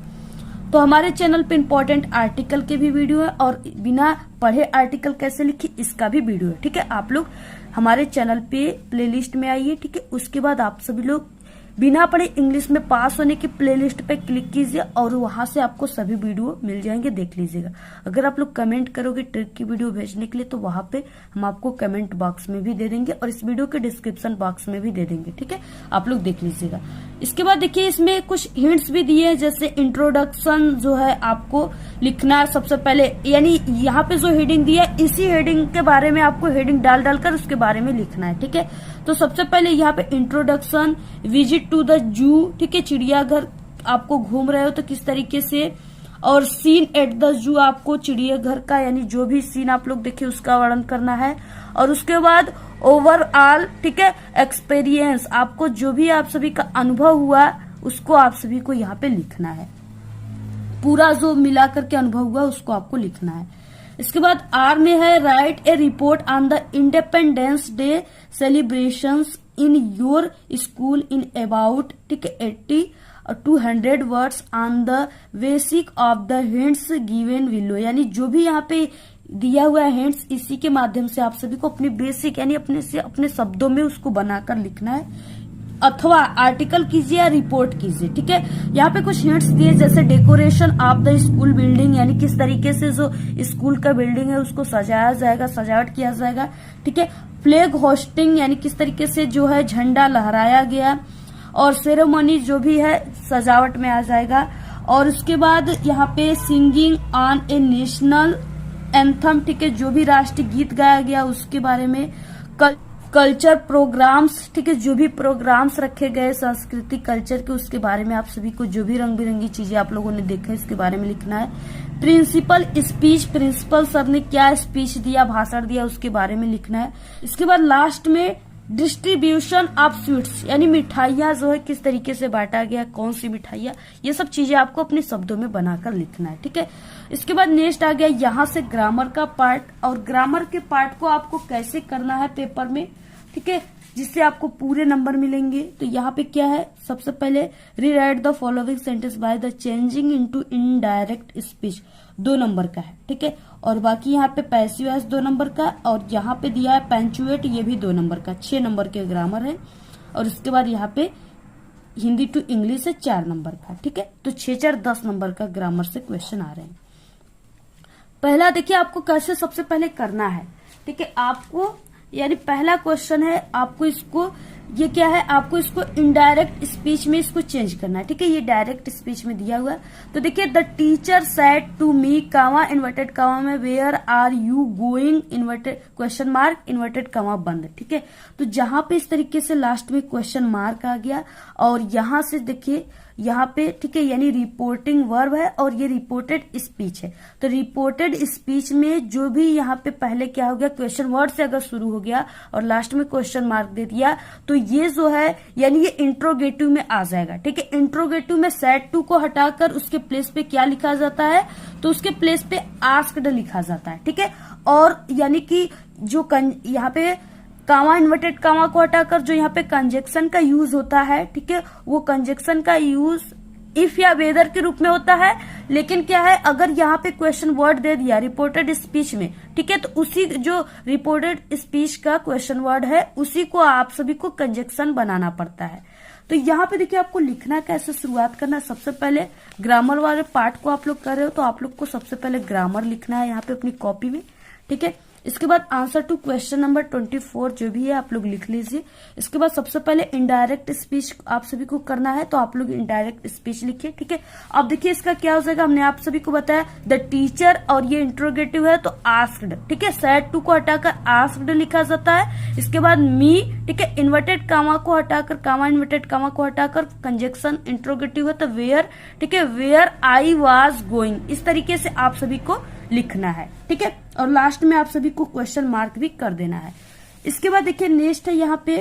तो हमारे चैनल पे इम्पोर्टेंट आर्टिकल के भी वीडियो है और बिना पढ़े आर्टिकल कैसे लिखी इसका भी वीडियो है, ठीक है। आप लोग हमारे चैनल पे प्लेलिस्ट में आइए, ठीक है। उसके बाद आप सभी लोग बिना पढ़े इंग्लिश में पास होने की प्लेलिस्ट पे क्लिक कीजिए और वहां से आपको सभी वीडियो मिल जाएंगे, देख लीजिएगा। अगर आप लोग कमेंट करोगे ट्रिक की वीडियो भेजने के लिए, तो वहां पे हम आपको कमेंट बॉक्स में भी दे देंगे और इस वीडियो के डिस्क्रिप्शन बॉक्स में भी दे देंगे, ठीक है। आप लोग देख लीजिएगा। इसके बाद देखिए इसमें कुछ हिंट्स भी दिए हैं, जैसे इंट्रोडक्शन जो है आपको लिखना है सबसे पहले, यानी यहाँ पे जो हेडिंग दिया है इसी हेडिंग के बारे में आपको हेडिंग डालकर उसके बारे में लिखना है, ठीक है। तो सबसे पहले यहाँ पे introduction, visit to the zoo, ठीक है, चिड़ियाघर आपको घूम रहे हो तो किस तरीके से, और सीन एट द जू, आपको चिड़ियाघर का यानी जो भी सीन आप लोग देखे उसका वर्णन करना है। और उसके बाद ओवरऑल, ठीक है, एक्सपीरियंस, आपको जो भी आप सभी का अनुभव हुआ उसको आप सभी को यहाँ पे लिखना है, पूरा जो मिला करके अनुभव हुआ उसको आपको लिखना है। इसके बाद आर में है, write A report on the independence day celebrations in your school in about, ठीक है, 80 और 200 words on the basic of the hints given below, यानी जो भी यहाँ पे दिया हुआ है हिंट्स, इसी के माध्यम से आप सभी को अपने बेसिक यानी अपने शब्दों में उसको बनाकर लिखना है, अथवा आर्टिकल कीजिए या रिपोर्ट कीजिए, ठीक है। यहाँ पे कुछ हिंट्स दिए, जैसे decoration of the school building, यानी किस तरीके से जो स्कूल का बिल्डिंग है उसको सजाया जाएगा, सजावट किया जाएगा, ठीक है। फ्लैग होस्टिंग, यानी किस तरीके से जो है झंडा लहराया गया, और सेरेमनी जो भी है सजावट में आ जाएगा। और उसके बाद यहाँ पे singing on A national anthem, ठीक है, जो भी राष्ट्रीय गीत गाया गया उसके बारे में। कल्चर प्रोग्राम्स, ठीक है, जो भी प्रोग्राम्स रखे गए संस्कृति कल्चर के उसके बारे में आप सभी को जो भी रंग बिरंगी चीजें आप लोगों ने देखा इसके बारे में लिखना है। प्रिंसिपल स्पीच, प्रिंसिपल सर ने क्या स्पीच दिया, भाषण दिया, उसके बारे में लिखना है। इसके बाद लास्ट में डिस्ट्रीब्यूशन ऑफ स्वीट्स, यानी मिठाइयाँ जो है किस तरीके से बांटा गया, कौन सी मिठाइयाँ, ये सब चीजें आपको अपने शब्दों में बनाकर लिखना है, ठीक है। इसके बाद नेक्स्ट आ गया यहाँ से ग्रामर का पार्ट, और ग्रामर के पार्ट को आपको कैसे करना है पेपर में, ठीक है, जिससे आपको पूरे नंबर मिलेंगे। तो यहाँ पे क्या है, सबसे पहले rewrite the following sentence by the changing into indirect speech, 2 number का है। ठीक है, और बाकी यहाँ पे पैसिव वॉइस 2 नंबर का, और यहाँ पे दिया है पंचुएट, ये भी 2 नंबर का, 6 नंबर के ग्रामर है। और उसके बाद यहाँ पे हिंदी टू इंग्लिश है 4 नंबर का। ठीक है, तो 6-4 10 नंबर का ग्रामर से क्वेश्चन आ रहे हैं। पहला देखिए आपको कैसे सबसे पहले करना है। ठीक है, आपको यानी पहला क्वेश्चन है, आपको इसको, ये क्या है, आपको इसको इनडायरेक्ट स्पीच में इसको चेंज करना है। ठीक है, ये डायरेक्ट स्पीच में दिया हुआ है। तो देखिए, the teacher said to me comma inverted comma में where are you going inverted question mark inverted comma बंद। ठीक है, तो जहां पे इस तरीके से लास्ट में क्वेश्चन मार्क आ गया, और यहां से देखिए यहाँ पे, ठीक है, यानी रिपोर्टिंग वर्ब है और ये रिपोर्टेड स्पीच है। तो रिपोर्टेड स्पीच में जो भी यहाँ पे पहले क्या हो गया, क्वेश्चन वर्ड से अगर शुरू हो गया और लास्ट में क्वेश्चन मार्क दे दिया, तो ये जो है यानी ये इंट्रोगेटिव में आ जाएगा। ठीक है, इंट्रोगेटिव में सेड टू को हटाकर उसके प्लेस पे क्या लिखा जाता है, तो उसके प्लेस पे आस्क्ड लिखा जाता है। ठीक है, और यानी कि जो यहाँ पे कामा इन्वर्टेड कामा को हटाकर जो यहाँ पे कंजक्शन का यूज होता है, ठीक है, वो कंजक्शन का यूज इफ या वेदर के रूप में होता है। लेकिन क्या है, अगर यहाँ पे क्वेश्चन वर्ड दे दिया रिपोर्टेड स्पीच में, ठीक है, तो उसी जो रिपोर्टेड स्पीच का क्वेश्चन वर्ड है उसी को आप सभी को कंजक्शन बनाना पड़ता है। तो यहाँ पे देखिए आपको लिखना कैसे शुरुआत करना है। सबसे पहले ग्रामर वाले पार्ट को आप लोग कर रहे हो, तो आप लोग को सबसे पहले ग्रामर लिखना है यहाँ पे अपनी कॉपी में। ठीक है, इसके बाद आंसर टू क्वेश्चन नंबर 24 जो भी है आप लोग लिख लीजिए। इसके बाद सबसे पहले इनडायरेक्ट स्पीच आप सभी को करना है, तो आप लोग इनडायरेक्ट स्पीच लिखिए। ठीक है, अब देखिए इसका क्या हो जाएगा, हमने आप सभी को बताया द टीचर, और ये इंट्रोगेटिव है तो आस्क्ड। ठीक है, सेड टू को हटाकर आस्क्ड लिखा जाता है। इसके बाद मी, ठीक है, इन्वर्टेड कामा को हटाकर, कामा इन्वर्टेड कामा को हटाकर कंजक्शन इंट्रोगेटिव है तो वेयर। ठीक है, वेयर आई वॉज गोइंग, इस तरीके से आप सभी को लिखना है। ठीक है, और लास्ट में आप सभी को क्वेश्चन मार्क भी कर देना है। इसके बाद देखिए नेक्स्ट है यहाँ पे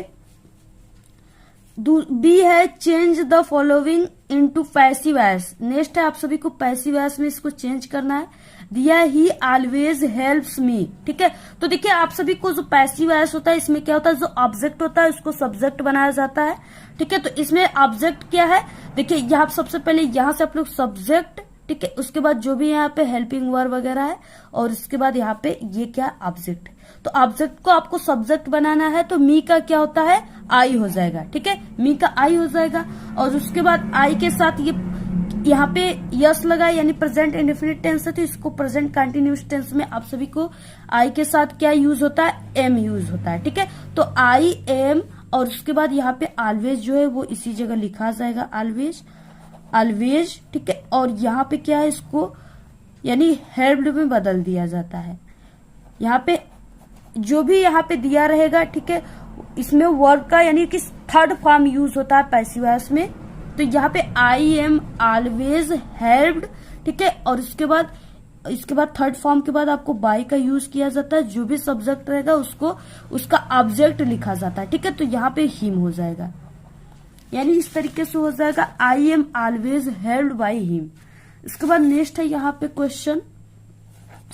बी है, change the following into passive voice. Next है आप सभी को पैसिव वॉइस में इसको चेंज करना है। दिया ही ऑलवेज हेल्प्स मी। ठीक है, तो देखिए आप सभी को जो पैसिव वॉइस होता है इसमें क्या होता है, जो ऑब्जेक्ट होता है उसको सब्जेक्ट बनाया जाता है। ठीक है, तो इसमें ऑब्जेक्ट क्या है, देखिए यहाँ सबसे पहले यहाँ से आप लोग सब्जेक्ट, ठीक है, उसके बाद जो भी यहाँ पे हेल्पिंग वर्ब वगैरह है, और उसके बाद यहाँ पे ये क्या ऑब्जेक्ट। तो ऑब्जेक्ट को आपको सब्जेक्ट बनाना है, तो मी का क्या होता है, आई हो जाएगा। ठीक है, मी का आई हो जाएगा, और उसके बाद आई के साथ ये यहाँ पे यस लगा, यानी प्रेजेंट इंडेफिनिट टेंस है, तो इसको प्रेजेंट कंटिन्यूअस टेंस में आप सभी को आई के साथ क्या यूज होता है, एम यूज होता है। ठीक है, तो आई एम, और उसके बाद यहाँ पे ऑलवेज जो है वो इसी जगह लिखा जाएगा, ऑलवेज ऑलवेज। ठीक है, और यहाँ पे क्या है, इसको यानी हेल्प्ड में बदल दिया जाता है। यहाँ पे जो भी यहाँ पे दिया रहेगा, ठीक है, इसमें वर्ब का यानी कि थर्ड फॉर्म यूज होता है पैसिव वॉइस में। तो यहाँ पे आई एम ऑलवेज हेल्प्ड। ठीक है, और इसके बाद थर्ड फॉर्म के बाद आपको बाय का यूज किया जाता है। जो भी सब्जेक्ट रहेगा उसको उसका ऑब्जेक्ट लिखा जाता है। ठीक है, तो यहाँ पे हिम हो जाएगा, यानी इस तरीके से हो जाएगा, I am always helped by him. इसके बाद नेक्स्ट है यहाँ पे क्वेश्चन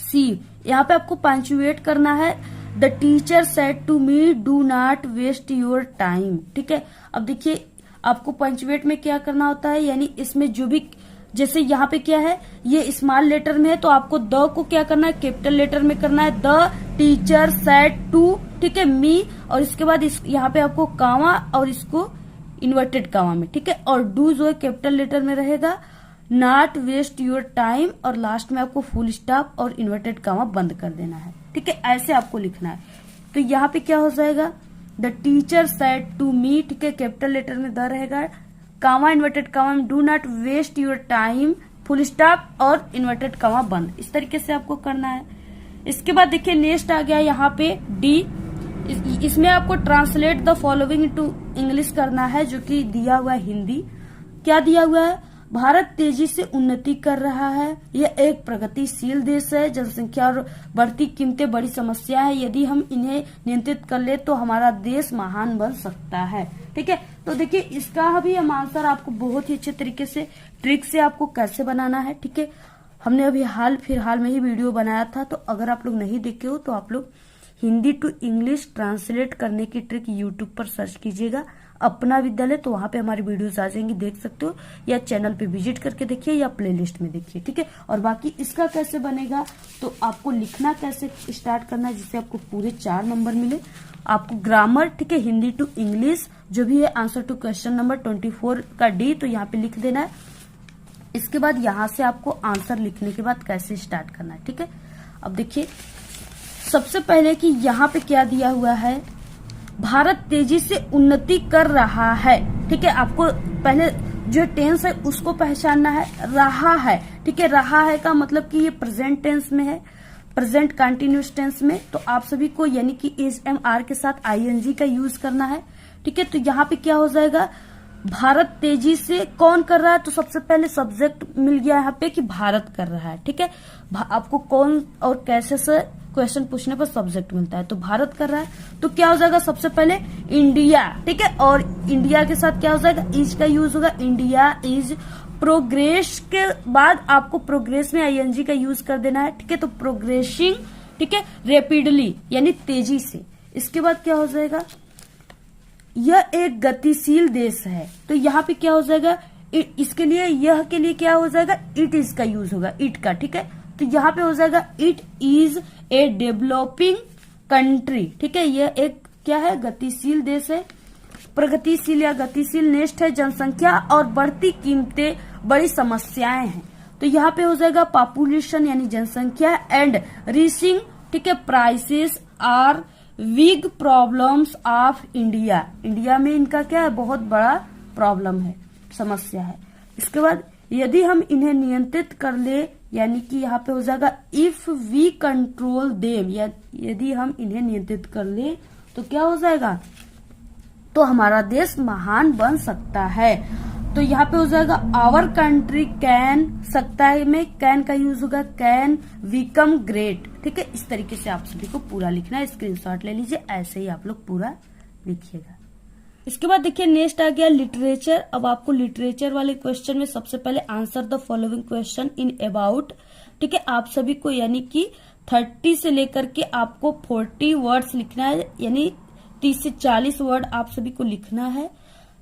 सी। यहाँ पे आपको पंचुएट करना है, the teacher said to me do not waste your time. ठीक है, अब देखिए आपको पंचुएट में क्या करना होता है, यानी इसमें जो भी, जैसे यहाँ पे क्या है, ये स्मॉल लेटर में है तो आपको द को क्या करना है, कैपिटल लेटर में करना है। द टीचर सेड टू, ठीक है, मी, और इसके बाद यहाँ पे आपको कामा और इसको इन्वर्टेड कामा में। ठीक है, और डू जो है कैपिटल लेटर में रहेगा, नॉट वेस्ट योर टाइम, और लास्ट में आपको फुल स्टॉप और इन्वर्टेड कामा बंद कर देना है। ठीक है, ऐसे आपको लिखना है। तो यहाँ पे क्या हो जाएगा, the teacher said to me, ठीक है, कैपिटल लेटर में द रहेगा, कामा इन्वर्टेड कामा में do not waste your time, full stop और इन्वर्टेड कामा बंद। इस तरीके से आपको करना है। इसके बाद देखिए नेक्स्ट आ गया यहाँ पे डी। इसमें आपको translate the following to English करना है, जो कि दिया हुआ है हिंदी। क्या दिया हुआ है, भारत तेजी से उन्नति कर रहा है, यह एक प्रगतिशील देश है, जनसंख्या और बढ़ती कीमतें बड़ी समस्या है, यदि हम इन्हें नियंत्रित कर ले तो हमारा देश महान बन सकता है। ठीक है, तो देखिए इसका भी हम आंसर आपको बहुत ही अच्छे तरीके से ट्रिक से आपको कैसे बनाना है। ठीक है, हमने अभी फिलहाल में ही वीडियो बनाया था, तो अगर आप लोग नहीं देखे हो तो आप लोग हिंदी टू इंग्लिश ट्रांसलेट करने की ट्रिक यूट्यूब पर सर्च कीजिएगा अपना विद्यालय, तो वहां पे हमारी वीडियोस आ जाएंगी, देख सकते हो, या चैनल पे विजिट करके देखिए या प्लेलिस्ट में देखिए, ठीक है। और बाकी इसका कैसे बनेगा, तो आपको लिखना कैसे स्टार्ट करना है जिससे आपको पूरे 4 नंबर मिले। आपको ग्रामर, ठीक है, हिंदी टू इंग्लिश जो भी है, आंसर टू क्वेश्चन नंबर 24 का डी, तो यहाँ पे लिख देना है। इसके बाद यहाँ से आपको आंसर लिखने के बाद कैसे स्टार्ट करना है, ठीक है। अब देखिए सबसे पहले कि यहाँ पे क्या दिया हुआ है, भारत तेजी से उन्नति कर रहा है, ठीक है। आपको पहले जो टेंस है उसको पहचानना है, रहा है, ठीक है। रहा है का मतलब कि ये प्रेजेंट टेंस में है, प्रेजेंट कंटिन्यूअस टेंस में, तो आप सभी को यानी कि एस एम आर के साथ आईएनजी का यूज करना है, ठीक है। तो यहाँ पे क्या हो जाएगा, भारत तेजी से कौन कर रहा है, तो सबसे पहले सब्जेक्ट मिल गया यहाँ पे कि भारत कर रहा है, ठीक है। आपको कौन और कैसे से क्वेश्चन पूछने पर सब्जेक्ट मिलता है, तो भारत कर रहा है, तो क्या हो जाएगा सबसे पहले इंडिया, ठीक है। और इंडिया के साथ क्या हो जाएगा, इज का यूज होगा, इंडिया इज प्रोग्रेस के बाद आपको प्रोग्रेस में आईएनजी का यूज कर देना है, ठीक है। तो प्रोग्रेसिंग, ठीक है, रेपिडली यानी तेजी से। इसके बाद क्या हो जाएगा, यह एक गतिशील देश है, तो यहाँ पे क्या हो जाएगा, इसके लिए यह के लिए क्या हो जाएगा, इट इज का यूज होगा, इट का, ठीक है। तो यहाँ पे हो जाएगा it is a developing country, ठीक है। यह एक क्या है, गतिशील देश है, प्रगतिशील या गतिशील। नेक्स्ट है जनसंख्या और बढ़ती कीमतें बड़ी समस्याएं हैं, तो यहाँ पे हो जाएगा पॉपुलेशन यानी जनसंख्या, एंड रीचिंग, ठीक है, prices are big problems of India. India में इनका क्या है, बहुत बड़ा प्रॉब्लम है, समस्या है। इसके बाद यदि हम इन्हें नियंत्रित कर ले, यानी कि यहाँ पे हो जाएगा इफ वी कंट्रोल देम, या यदि हम इन्हें नियंत्रित कर ले तो क्या हो जाएगा, तो हमारा देश महान बन सकता है। तो यहाँ पे हो जाएगा आवर कंट्री कैन, सकता है में कैन का यूज होगा, कैन बिकम ग्रेट, ठीक है। इस तरीके से आप सभी को पूरा लिखना है, स्क्रीनशॉट ले लीजिए, ऐसे ही आप लोग पूरा लिखिएगा। इसके बाद देखिए नेक्स्ट आ गया लिटरेचर। अब आपको लिटरेचर वाले क्वेश्चन में सबसे पहले answer the following question in about, ठीक है। आप सभी को यानी कि 30 से लेकर के आपको 40 वर्ड्स लिखना है, यानी 30 से 40 वर्ड आप सभी को लिखना है।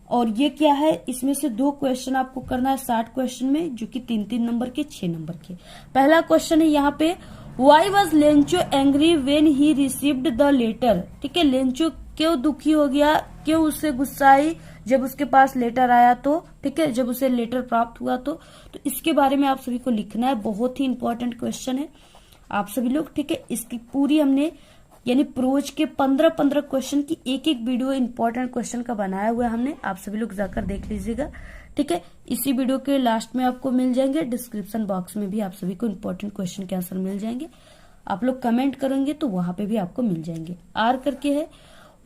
और ये क्या है, इसमें से 2 क्वेश्चन आपको करना है 60 क्वेश्चन में, जो कि 3-3 नंबर के, 6 नंबर के। पहला क्वेश्चन है यहाँ पे, why was Lencho angry when he received the letter, ठीक है। लेंचो क्यों दुखी हो गया, क्यों उससे गुस्सा आई जब उसके पास लेटर आया, तो ठीक है, जब उसे लेटर प्राप्त हुआ तो इसके बारे में आप सभी को लिखना है। बहुत ही इंपॉर्टेंट क्वेश्चन है आप सभी लोग, ठीक है। इसकी पूरी हमने यानी प्रोज के 15-15 क्वेश्चन की एक वीडियो इंपॉर्टेंट क्वेश्चन का बनाया हुआ है हमने, आप सभी लोग जाकर देख लीजिएगा, ठीक है। इसी वीडियो के लास्ट में आपको मिल जाएंगे, डिस्क्रिप्शन बॉक्स में भी आप सभी को इंपॉर्टेंट क्वेश्चन के आंसर मिल जाएंगे। आप लोग कमेंट करेंगे तो वहां पे भी आपको मिल जाएंगे। आर करके है,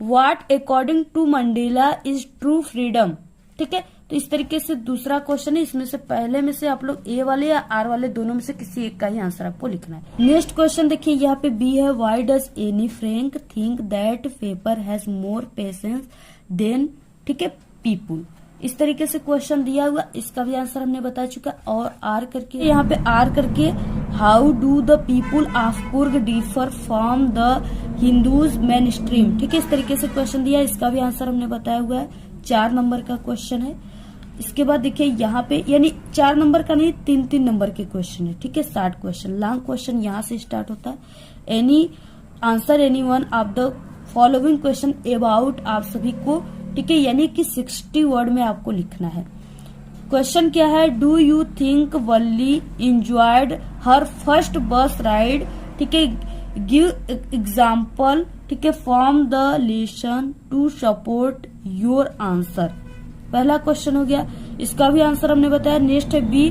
what according to Mandela is true freedom, ठीक है। तो इस तरीके से दूसरा क्वेश्चन है, इसमें से पहले में से आप लोग ए वाले या आर वाले दोनों में से किसी एक का ही आंसर आपको लिखना है। नेक्स्ट क्वेश्चन देखिए यहाँ पे बी है, why does Anne Frank think that paper has more patience than, ठीक है, पीपुल। इस तरीके से क्वेश्चन दिया हुआ, इसका भी आंसर हमने बता चुका। और आर करके यहाँ पे आर करके, how do the people of Coorg differ from the Hindus main stream, ठीक है। इस तरीके से क्वेश्चन दिया, इसका भी आंसर हमने बताया हुआ है, 4 नंबर का क्वेश्चन है। इसके बाद देखिए यहाँ पे यानी 4 नंबर का नहीं, 3-3 नंबर के क्वेश्चन है, ठीक है। 60 क्वेश्चन, लॉन्ग क्वेश्चन यहाँ से स्टार्ट होता है। Any answer any one of the following question about, आप सभी को, ठीक है, यानी कि 60 वर्ड में आपको लिखना है। क्वेश्चन क्या है, do you think Valli enjoyed her first bus ride, ठीक है, गिव एग्जाम्पल, ठीक है, from the lesson to support your answer. पहला क्वेश्चन हो गया, इसका भी आंसर हमने बताया। नेक्स्ट है B,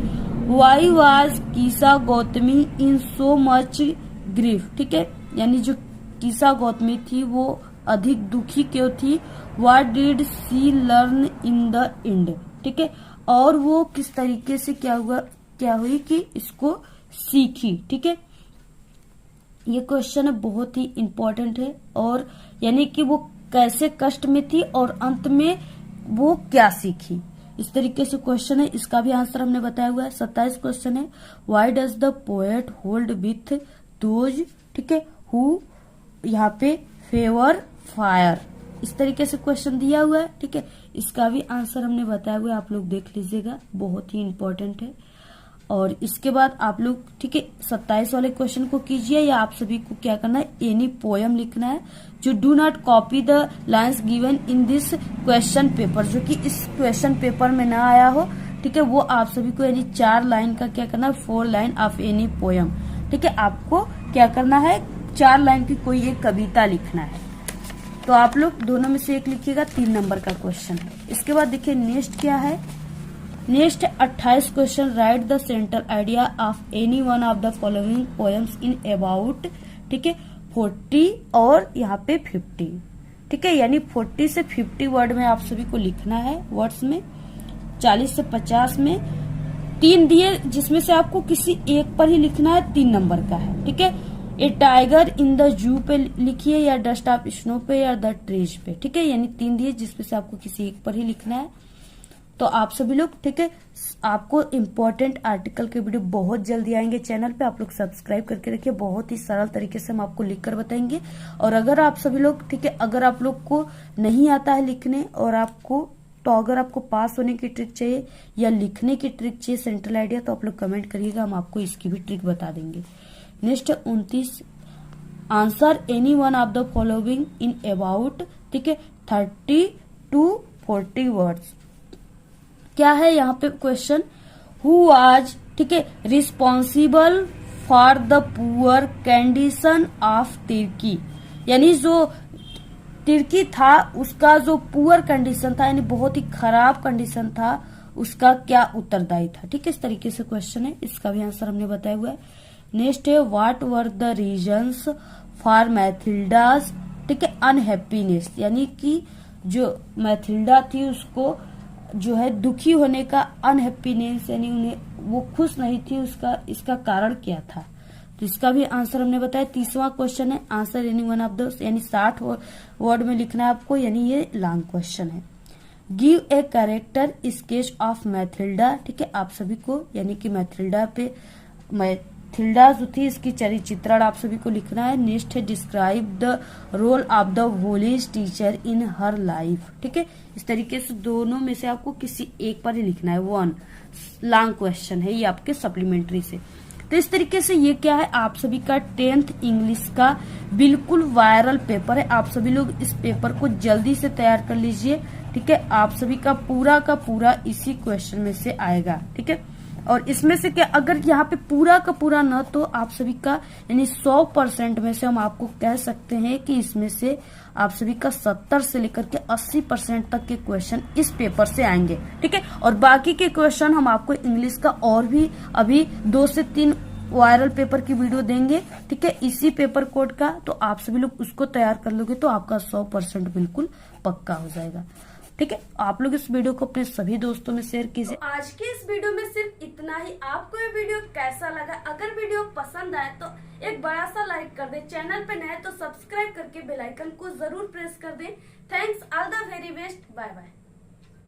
why was Kisa Gotami in so much grief, ठीक है, यानी जो कीसा गौतमी थी वो अधिक दुखी क्यों थी। What did she learn in the end, ठीक है, और वो किस तरीके से क्या हुई कि इसको सीखी, ठीक है। ये क्वेश्चन है बहुत ही इंपॉर्टेंट है, और यानी कि वो कैसे कष्ट में थी और अंत में वो क्या सीखी, इस तरीके से क्वेश्चन है। इसका भी आंसर हमने बताया हुआ है। 27 क्वेश्चन है, why does the poet hold with those, ठीक है, हु यहाँ पे फेवर फायर, इस तरीके से क्वेश्चन दिया हुआ है। ठीक है, इसका भी आंसर हमने बताया हुआ है, आप लोग देख लीजिएगा, बहुत ही इंपॉर्टेंट है। और इसके बाद आप लोग ठीक है 27 वाले क्वेश्चन को कीजिए, या आप सभी को क्या करना है, एनी पोयम लिखना है जो do not copy the lines given in this question paper, जो कि इस क्वेश्चन पेपर में ना आया हो। ठीक है, वो आप सभी को यानी 4 लाइन का क्या करना है, 4 लाइन ऑफ एनी पोयम। ठीक है, आपको क्या करना है, 4 लाइन की कोई एक कविता लिखना है। तो आप लोग दोनों में से एक लिखिएगा, 3 नंबर का क्वेश्चन है। इसके बाद देखिए नेक्स्ट क्या है, next 28 question, right the central idea of any one of the following poems in about, ठीक है 40 और यहाँ पे 50। ठीक है, यानी 40 से 50 वर्ड में आप सभी को लिखना है, वर्ड्स में 40 से 50 में 3 दिए, जिसमें से आपको किसी एक पर ही लिखना है, 3 नंबर का है। ठीक है, ए टाइगर इन द जू पे लिखिए, या डस्ट ऑफ स्नो पे, या द ट्रीज पे। ठीक है, यानी 3 दिए जिसमें से आपको किसी एक पर ही लिखना है। तो आप सभी लोग ठीक है, आपको इम्पोर्टेंट आर्टिकल के वीडियो बहुत जल्दी आएंगे चैनल पे, आप लोग सब्सक्राइब करके रखिए, बहुत ही सरल तरीके से हम आपको लिखकर बताएंगे। और अगर आप सभी लोग ठीक है, अगर आप लोग को नहीं आता है लिखने और आपको तो अगर आपको पास होने की ट्रिक चाहिए या लिखने की ट्रिक चाहिए सेंट्रल आइडिया, तो आप लोग कमेंट करिएगा, हम आपको इसकी भी ट्रिक बता देंगे। Next 29, answer any one of the following in about, ठीक है 30 to 40 वर्ड्स। क्या है यहाँ पे क्वेश्चन, हु वाज ठीक है responsible for the poor condition of Turkey, यानी जो तुर्की था उसका जो पुअर कंडीशन था, यानी बहुत ही खराब कंडीशन था, उसका क्या उत्तरदायी था। ठीक है, इस तरीके से क्वेश्चन है, इसका भी आंसर हमने बताया हुआ है। नेक्स्ट है what were the reasons for Mathilda's, ठीक है अनहैप्पीनेस, यानी कि जो मैथिल्डा थी उसको जो है दुखी होने का, अनहैप्पीनेस यानी उन्हें वो खुश नहीं थी, उसका इसका कारण क्या था। तो इसका भी आंसर हमने बताया। 30वां क्वेश्चन है, answer any one of the, यानी 60 वर्ड में लिखना है आपको, यानी ये लॉन्ग क्वेश्चन है। Give a character sketch of Matilda, ठीक है आप सभी को यानी कि मैथिल्डा पे, मैथिल्डा जो थी इसकी चरित्र आप सभी को लिखना है। नेक्स्ट है describe the role of the village teacher in her life, ठीक है इस तरीके से दोनों में से आपको किसी एक पर ही लिखना है। 1 लॉन्ग क्वेश्चन है ये आपके सप्लीमेंट्री से। तो इस तरीके से ये क्या है, आप सभी का 10th इंग्लिश का बिल्कुल वायरल पेपर है। आप सभी लोग इस पेपर को जल्दी से तैयार कर लीजिए, ठीक है आप सभी का पूरा इसी क्वेश्चन में से आएगा। ठीक है, और इसमें से क्या, अगर यहाँ पे पूरा का पूरा न तो आप सभी का यानी 100% में से हम आपको कह सकते हैं कि इसमें से आप सभी का 70 से लेकर के 80% तक के क्वेश्चन इस पेपर से आएंगे। ठीक है, और बाकी के क्वेश्चन हम आपको इंग्लिश का और भी अभी 2 से 3 वायरल पेपर की वीडियो देंगे, ठीक है इसी पेपर कोड का। तो आप सभी लोग उसको तैयार कर लोगे तो आपका 100% बिल्कुल पक्का हो जाएगा। ठीक है, आप लोग इस वीडियो को अपने सभी दोस्तों में शेयर कीजिए। तो आज के इस वीडियो में सिर्फ इतना ही। आपको ये वीडियो कैसा लगा, अगर वीडियो पसंद आए तो एक बड़ा सा लाइक कर दे, चैनल पे नए तो सब्सक्राइब करके बेल आइकन को जरूर प्रेस कर दे। Thanks all the very best, bye bye.